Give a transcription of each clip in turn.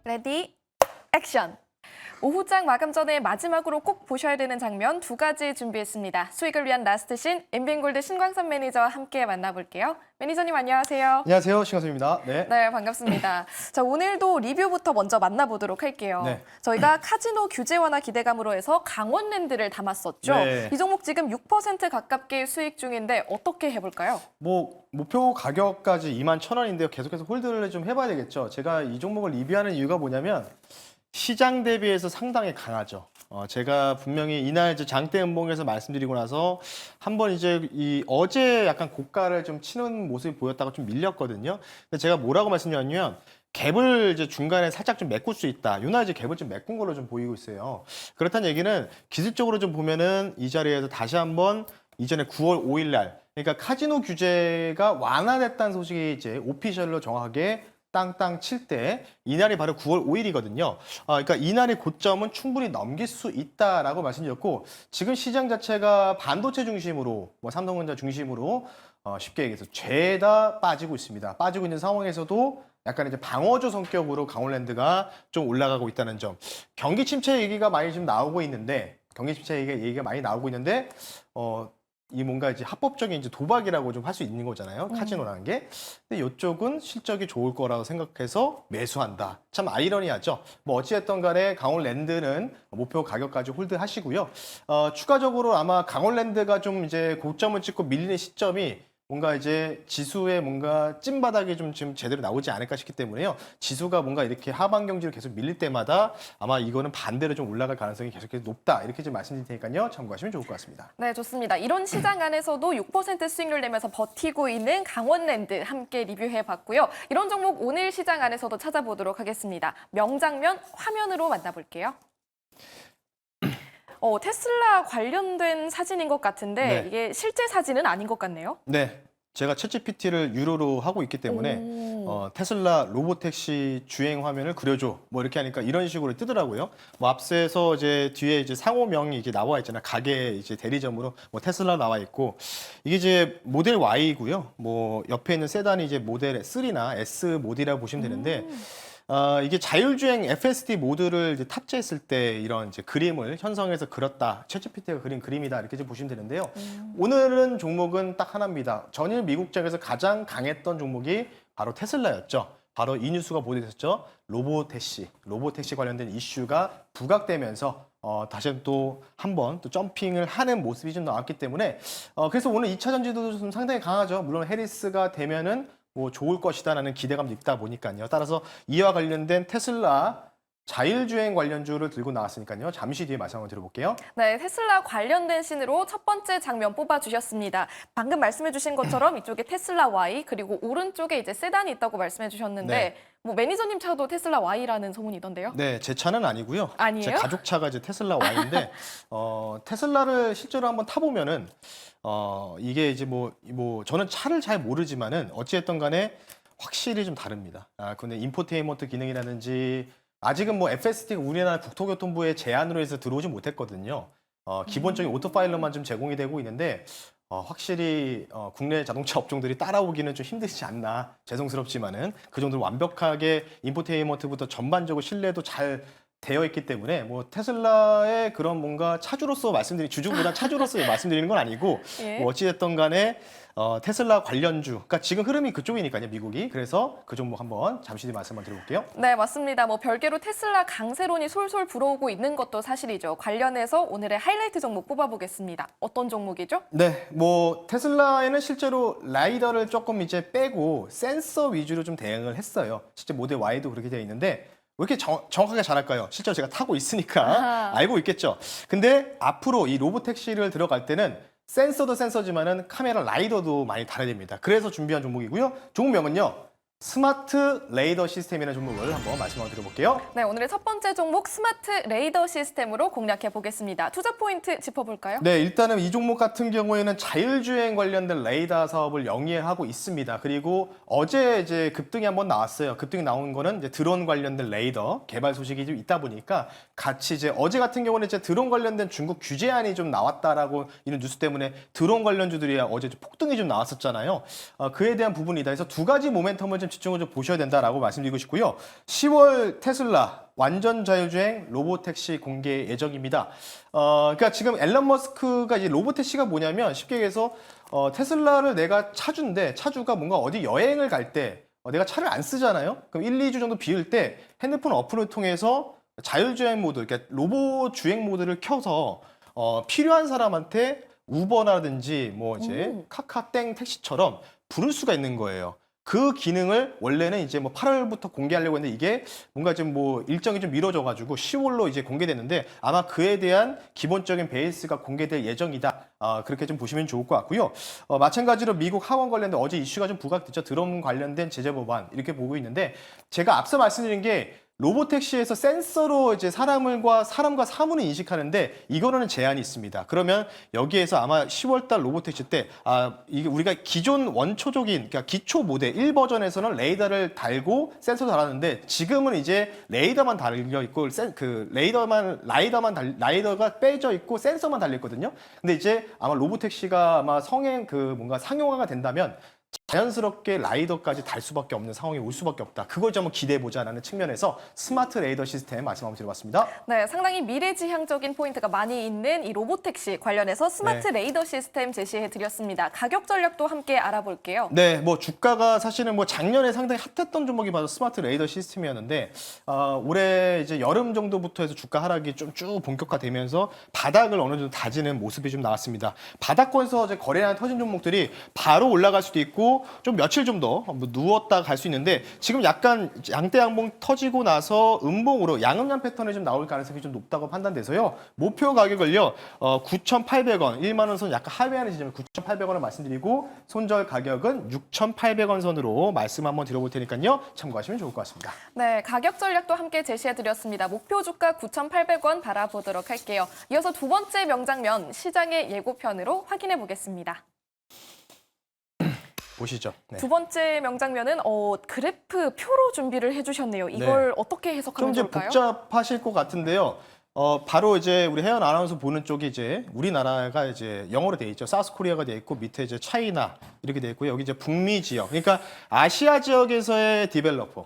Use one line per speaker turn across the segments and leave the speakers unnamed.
레디, 액션! 오후장 마감 전에 마지막으로 꼭 보셔야 되는 장면 두 가지 준비했습니다. 수익을 위한 라스트 신, 엔비엔골드 신광선 매니저와 함께 만나볼게요. 매니저님 안녕하세요.
안녕하세요. 신광선입니다. 네.
네, 반갑습니다. 자, 오늘도 리뷰부터 먼저 만나보도록 할게요.
네.
저희가 카지노 규제 완화 기대감으로 해서 강원랜드를 담았었죠.
네.
이 종목 지금 6% 가깝게 수익 중인데 어떻게 해볼까요?
뭐 목표 가격까지 21,000원인데요. 계속해서 홀드를 좀 해봐야 되겠죠. 제가 이 종목을 리뷰하는 이유가 뭐냐면 시장 대비해서 상당히 강하죠. 제가 분명히 이날 이제 장대 음봉에서 말씀드리고 나서 한번 이제 어제 약간 고가를 좀 치는 모습이 보였다가 좀 밀렸거든요. 근데 제가 뭐라고 말씀드렸냐면 갭을 이제 중간에 살짝 좀 메꿀 수 있다. 요날 이제 갭을 좀 메꾼 걸로 좀 보이고 있어요. 그렇다는 얘기는 기술적으로 좀 보면은 이 자리에서 다시 한번 이전에 9월 5일 날 그러니까 카지노 규제가 완화됐다는 소식이 이제 오피셜로 정확하게 땅땅 칠 때 이날이 바로 9월 5일이거든요. 그러니까 이날의 고점은 충분히 넘길 수 있다라고 말씀드렸고 지금 시장 자체가 반도체 중심으로 뭐 삼성전자 중심으로 쉽게 얘기해서 죄다 빠지고 있습니다. 빠지고 있는 상황에서도 약간 이제 방어조 성격으로 강원랜드가 좀 올라가고 있다는 점. 경기 침체 얘기가 많이 좀 나오고 있는데 얘기가 많이 나오고 있는데 이 뭔가 이제 합법적인 이제 도박이라고 좀 할 수 있는 거잖아요. 카지노라는 게. 근데 이쪽은 실적이 좋을 거라고 생각해서 매수한다. 참 아이러니하죠. 뭐 어찌됐든 간에 강원랜드는 목표 가격까지 홀드하시고요. 추가적으로 아마 강원랜드가 좀 이제 고점을 찍고 밀리는 시점이 뭔가 이제 지수에 뭔가 찐바닥이 좀 지금 제대로 나오지 않을까 싶기 때문에요. 지수가 뭔가 이렇게 하방 경지로 계속 밀릴 때마다 아마 이거는 반대로 좀 올라갈 가능성이 계속해서 높다. 이렇게 좀 말씀드릴 테니까요. 참고하시면 좋을 것 같습니다.
네, 좋습니다. 이런 시장 안에서도 6% 수익률 내면서 버티고 있는 강원랜드 함께 리뷰해봤고요. 이런 종목 오늘 시장 안에서도 찾아보도록 하겠습니다. 명장면 화면으로 만나볼게요. 테슬라 관련된 사진인 것 같은데
네.
이게 실제 사진은 아닌 것 같네요.
네. 제가 챗GPT를 유료로 하고 있기 때문에 테슬라 로보택시 주행 화면을 그려줘. 뭐 이렇게 하니까 이런 식으로 뜨더라고요. 뭐 앞서서 이제 뒤에 이제 상호명이 이제 나와 있잖아요. 가게 이제 대리점으로 뭐 테슬라 나와 있고 이게 이제 모델 Y고요. 뭐 옆에 있는 세단이 이제 모델 3나 S 모델이라고 보시면 되는데 이게 자율주행 FSD 모드를 이제 탑재했을 때 이런 이제 그림을 형성해서 그렸다. 챗GPT가 그린 그림이다. 이렇게 좀 보시면 되는데요. 오늘은 종목은 딱 하나입니다. 전일 미국장에서 가장 강했던 종목이 바로 테슬라였죠. 바로 이 뉴스가 보도됐었죠. 로보택시 관련된 이슈가 부각되면서 다시 또 한 번 또 점핑을 하는 모습이 좀 나왔기 때문에 그래서 오늘 2차 전지도 좀 상당히 강하죠. 물론 해리스가 되면은 뭐 좋을 것이다라는 기대감도 있다 보니까요. 따라서 이와 관련된 테슬라 자율주행 관련주를 들고 나왔으니까요. 잠시 뒤에 말씀 한번 들어볼게요.
네, 테슬라 관련된 신으로 첫 번째 장면 뽑아주셨습니다. 방금 말씀해주신 것처럼 이쪽에 테슬라 Y 그리고 오른쪽에 이제 세단이 있다고 말씀해주셨는데
네.
뭐 매니저님 차도 테슬라 Y라는 소문이던데요?
네, 제 차는 아니고요.
아니에요?
제 가족 차가 이제 테슬라 Y인데 테슬라를 실제로 한번 타보면은 이게 이제 뭐 저는 차를 잘 모르지만은 어찌됐든 간에 확실히 좀 다릅니다. 근데 인포테인먼트 기능이라든지 아직은 뭐 FSD가 우리나라 국토교통부의 제안으로 해서 들어오지 못했거든요. 기본적인 오토파일럿만 좀 제공이 되고 있는데 확실히 국내 자동차 업종들이 따라오기는 좀 힘들지 않나 죄송스럽지만은 그 정도로 완벽하게 인포테인먼트부터 전반적으로 신뢰도 잘 되어 있기 때문에 뭐 테슬라의 그런 뭔가 차주로서 주주보다 차주로서 말씀드리는 건 아니고
예.
뭐 어찌됐든 간에 테슬라 관련주 그러니까 지금 흐름이 그쪽이니까요 미국이 그래서 그 종목 한번 잠시 뒤에 말씀 한번 드려볼게요.
네, 맞습니다. 뭐 별개로 테슬라 강세론이 솔솔 불어오고 있는 것도 사실이죠. 관련해서 오늘의 하이라이트 종목 뽑아보겠습니다. 어떤 종목이죠?
네, 뭐 테슬라에는 실제로 라이더를 조금 이제 빼고 센서 위주로 좀 대응을 했어요. 실제 모델 Y도 그렇게 되어 있는데 왜 이렇게 정확하게 잘할까요? 실제로 제가 타고 있으니까
아하.
알고 있겠죠. 근데 앞으로 이 로보택시를 들어갈 때는 센서도 센서지만은 카메라 라이더도 많이 달아야 됩니다. 그래서 준비한 종목이고요. 종목명은요. 스마트 레이더 시스템이라는 종목을 한번 말씀 한번 드려볼게요.
네, 오늘의 첫 번째 종목 스마트 레이더 시스템으로 공략해 보겠습니다. 투자 포인트 짚어볼까요?
네, 일단은 이 종목 같은 경우에는 자율주행 관련된 레이더 사업을 영위하고 있습니다. 그리고 어제 이제 급등이 한번 나왔어요. 급등이 나온 거는 이제 드론 관련된 레이더 개발 소식이 좀 있다 보니까 같이 이제 어제 같은 경우는 이제 드론 관련된 중국 규제안이 좀 나왔다라고 이런 뉴스 때문에 드론 관련주들이 어제 폭등이 좀 나왔었잖아요. 그에 대한 부분이다. 그래서 두 가지 모멘텀을 좀 집중을 좀 보셔야 된다라고 말씀드리고 싶고요. 10월 테슬라 완전 자율주행 로보택시 공개 예정입니다. 그러니까 지금 앨런 머스크가 이제 로보택시가 뭐냐면 쉽게 얘기해서 테슬라를 내가 차주인데 차주가 뭔가 어디 여행을 갈 때 내가 차를 안 쓰잖아요. 그럼 1, 2주 정도 비울 때 핸드폰 어플을 통해서 자율주행 모드, 그러니까 로봇 주행 모드를 켜서 필요한 사람한테 우버라든지 뭐 이제 카카땡 택시처럼 부를 수가 있는 거예요. 그 기능을 원래는 이제 뭐 8월부터 공개하려고 했는데 이게 뭔가 좀 뭐 일정이 좀 미뤄져가지고 10월로 이제 공개됐는데 아마 그에 대한 기본적인 베이스가 공개될 예정이다. 그렇게 좀 보시면 좋을 것 같고요. 마찬가지로 미국 하원 관련된 어제 이슈가 좀 부각됐죠. 드론 관련된 제재 법안 이렇게 보고 있는데 제가 앞서 말씀드린 게 로보택시에서 센서로 이제 사람과 사물을 인식하는데 이거는 제한이 있습니다. 그러면 여기에서 아마 10월달 로보택시 때 이게 우리가 기존 원초적인 그러니까 기초 모델 1버전에서는 레이더를 달고 센서 달았는데 지금은 이제 레이더만 달려 있고 라이더가 빼져 있고 센서만 달려 있거든요. 근데 이제 아마 로보택시가 아마 뭔가 상용화가 된다면 자연스럽게 라이더까지 달 수밖에 없는 상황이 올 수밖에 없다. 그걸 좀 한번 기대해보자라는 측면에서 스마트 레이더 시스템 말씀 한번 드려봤습니다.
네, 상당히 미래지향적인 포인트가 많이 있는 이 로보택시 관련해서 스마트 레이더 시스템 제시해드렸습니다. 가격 전략도 함께 알아볼게요.
네, 뭐 주가가 사실은 뭐 작년에 상당히 핫했던 종목이 바로 스마트 레이더 시스템이었는데 올해 이제 여름 정도부터 해서 주가 하락이 좀 쭉 본격화되면서 바닥을 어느 정도 다지는 모습이 좀 나왔습니다. 바닥권에서 이제 거래량 터진 종목들이 바로 올라갈 수도 있고 좀 며칠 좀 더 누웠다 갈 수 있는데 지금 약간 양대 양봉 터지고 나서 음봉으로 양음양 패턴이 좀 나올 가능성이 좀 높다고 판단돼서요. 목표 가격을요 9,800원, 1만 원 선 약간 하회하는 지점에 9,800원을 말씀드리고 손절 가격은 6,800원 선으로 말씀 한번 드려볼 테니까요. 참고하시면 좋을 것 같습니다.
네, 가격 전략도 함께 제시해드렸습니다. 목표 주가 9,800원 바라보도록 할게요. 이어서 두 번째 명장면 시장의 예고편으로 확인해 보겠습니다.
보시죠. 네.
두 번째 명장면은 그래프 표로 준비를 해주셨네요. 이걸 어떻게
좀
해석하면
이제
좋을까요?
복잡하실 것 같은데요. 바로 이제 우리 혜연 아나운서 보는 쪽이 이제 우리나라가 이제 영어로 돼 있죠. 사우스 코리아가 돼 있고 밑에 이제 차이나 이렇게 돼 있고 여기 이제 북미 지역. 그러니까 아시아 지역에서의 디벨로퍼.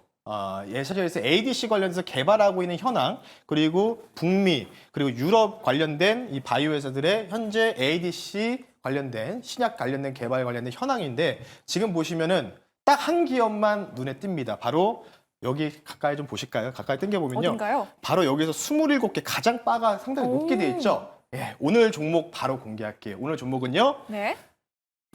예사에서 ADC 관련해서 개발하고 있는 현황, 그리고 북미, 그리고 유럽 관련된 이 바이오 회사들의 현재 ADC 관련된 신약 관련된 개발 관련된 현황인데 지금 보시면은 딱 한 기업만 눈에 띕니다. 바로 여기 가까이 좀 보실까요? 가까이 당겨보면요.
어딘가요?
바로 여기서 27개 가장 바가 상당히 높게 돼 있죠. 예, 오늘 종목 바로 공개할게요. 오늘 종목은요.
네.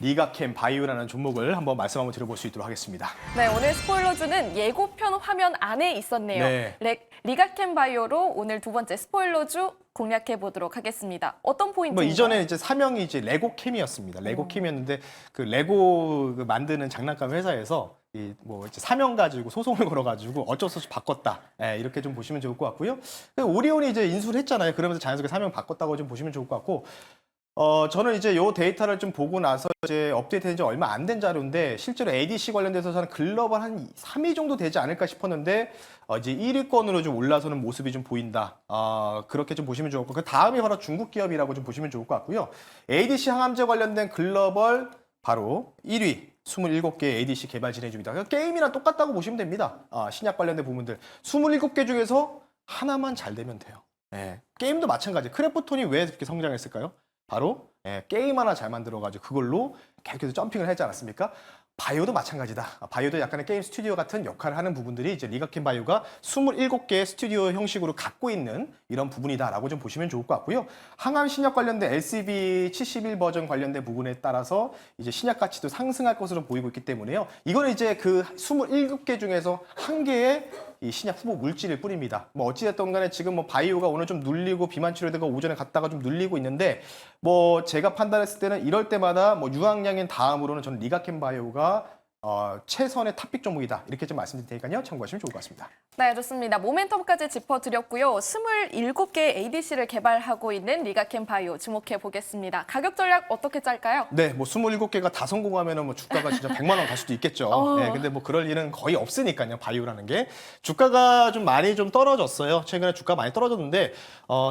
리가캠 바이오라는 종목을 한번 말씀 한번 드려볼 수 있도록 하겠습니다.
네, 오늘 스포일러주는 예고편 화면 안에 있었네요.
네.
리가캠 바이오로 오늘 두 번째 스포일러주 공략해 보도록 하겠습니다. 어떤 포인트인가요?
뭐 이전에 이제 사명이 이제 레고캠이었습니다. 레고캠이었는데 그 레고 만드는 장난감 회사에서 뭐 이제 사명 가지고 소송을 걸어가지고 어쩔 수 없이 바꿨다. 예, 이렇게 좀 보시면 좋을 것 같고요. 오리온이 이제 인수를 했잖아요. 그러면서 자연스럽게 사명 바꿨다고 좀 보시면 좋을 것 같고. 저는 이제 요 데이터를 좀 보고 나서 이제 업데이트된 지 얼마 안 된 자료인데 실제로 ADC 관련돼서 저는 글로벌 한 3위 정도 되지 않을까 싶었는데 이제 1위권으로 좀 올라서는 모습이 좀 보인다. 그렇게 좀 보시면 좋을 것 같고 그 다음이 바로 중국 기업이라고 좀 보시면 좋을 것 같고요. ADC 항암제 관련된 글로벌 바로 1위 27개 ADC 개발 진행 중이다. 그러니까 게임이랑 똑같다고 보시면 됩니다. 신약 관련된 부분들 27개 중에서 하나만 잘 되면 돼요. 네. 게임도 마찬가지. 크래프톤이 왜 이렇게 성장했을까요? 바로 게임 하나 잘 만들어가지고 그걸로 계속해서 점핑을 했지 않았습니까? 바이오도 마찬가지다. 바이오도 약간의 게임 스튜디오 같은 역할을 하는 부분들이 이제 리가캠 바이오가 27개의 스튜디오 형식으로 갖고 있는 이런 부분이다라고 좀 보시면 좋을 것 같고요. 항암 신약 관련된 LCB 71 버전 관련된 부분에 따라서 이제 신약 가치도 상승할 것으로 보이고 있기 때문에요. 이거는 이제 그 27개 중에서 한 개의 이 신약 후보 물질을 뿌립니다. 뭐 어찌됐든 간에 지금 뭐 바이오가 오늘 좀 눌리고 비만 치료되고 오전에 갔다가 좀 눌리고 있는데 뭐 제가 판단했을 때는 이럴 때마다 뭐 유황량인 다음으로는 저는 리가캠 바이오가 최선의 탑픽 종목이다. 이렇게 좀 말씀드릴 테니까요. 참고하시면 좋을 것 같습니다.
네, 좋습니다. 모멘텀까지 짚어드렸고요. 27개 ADC를 개발하고 있는 리가캠 바이오 주목해 보겠습니다. 가격 전략 어떻게 짤까요?
네, 뭐 27개가 다 성공하면은 뭐 주가가 진짜 100만 원 갈 수도 있겠죠. 네, 근데 뭐 그럴 일은 거의 없으니까요. 바이오라는 게. 주가가 좀 많이 좀 떨어졌어요. 최근에 주가 많이 떨어졌는데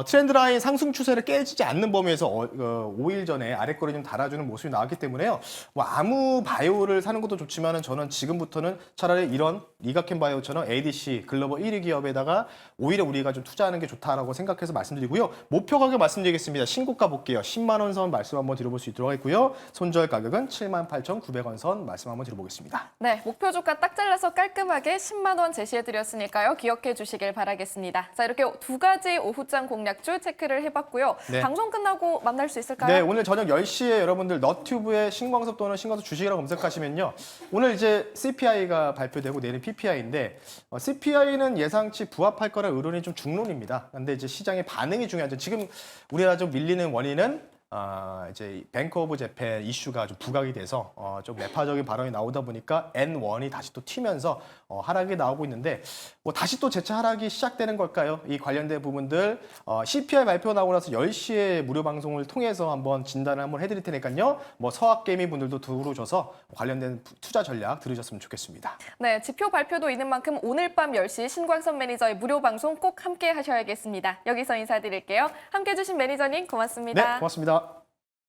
트렌드 라인 상승 추세를 깨지지 않는 범위에서 5일 전에 아래 거리 좀 달아주는 모습이 나왔기 때문에요. 뭐 아무 바이오를 사는 것도 좋지만 그렇지만은 저는 지금부터는 차라리 이런 리가켄바이오처럼 ADC 글로벌 1위 기업에다가 오히려 우리가 좀 투자하는 게 좋다라고 생각해서 말씀드리고요. 목표 가격 말씀드리겠습니다. 신고가 볼게요. 10만 원 선 말씀 한번 드려볼 수 있도록 하겠고요. 손절 가격은 78,900원 선 말씀 한번 드려보겠습니다.
네, 목표 주가 딱 잘라서 깔끔하게 10만 원 제시해드렸으니까요. 기억해 주시길 바라겠습니다. 자, 이렇게 두 가지 오후장 공략주 체크를 해봤고요.
네.
방송 끝나고 만날 수 있을까요?
네, 오늘 저녁 10시에 여러분들 너튜브에 신광섭 또는 신광섭 주식이라고 검색하시면요. 오늘 이제 CPI가 발표되고 내일은 PPI인데 CPI는 예상치 부합할 거라 의론이 좀 중론입니다. 근데 이제 시장의 반응이 중요하죠. 지금 우리나라 좀 밀리는 원인은 이제 뱅크 오브 재팬 이슈가 좀 부각이 돼서 좀 매파적인 발언이 나오다 보니까 N1이 다시 또 튀면서 하락이 나오고 있는데 뭐 다시 또 재차 하락이 시작되는 걸까요? 이 관련된 부분들 CPI 발표 나오고 나서 10시에 무료 방송을 통해서 한번 진단을 한번 해드릴 테니까요. 뭐 서학개미 분들도 들어오셔서 관련된 투자 전략 들으셨으면 좋겠습니다.
네, 지표 발표도 있는 만큼 오늘 밤 10시 신광섭 매니저의 무료 방송 꼭 함께 하셔야겠습니다. 여기서 인사드릴게요. 함께해 주신 매니저님 고맙습니다.
네, 고맙습니다.